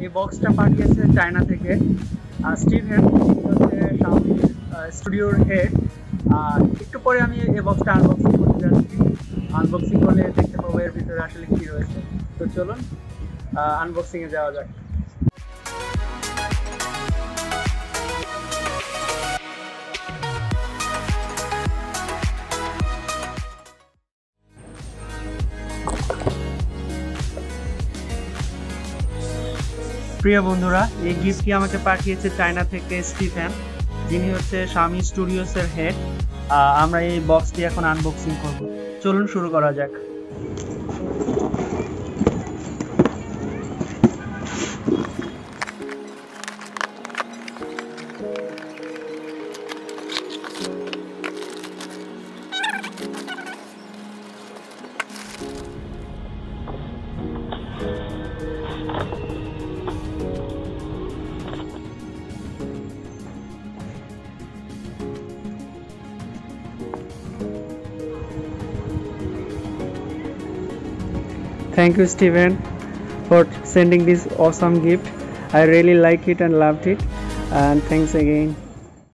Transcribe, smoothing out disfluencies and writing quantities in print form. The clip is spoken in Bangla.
এই বক্সটা পাঠিয়েছে চায়না থেকে স্টিভেন, হচ্ছে Xiaomi স্টুডিওর হেড। একটু পরে আমি এই বক্সটা আনবক্সিং করতে যাচ্ছি। আনবক্সিং করলে দেখতে পাবো এর ভিতরে আসলে কি রয়েছে। তো চলুন আনবক্সিং এ যাওয়া যাক। প্রিয় বন্ধুরা, এই গিফটটি আমাকে পাঠিয়েছে চায়না থেকে স্টিফেন, যিনি হচ্ছে Xiaomi Studios এর হেড। আমরা এই বক্সটি এখন আনবক্সিং করব। চলুন শুরু করা যাক। Thank you, Steven, for sending this awesome gift. I really like it and loved it, and thanks again.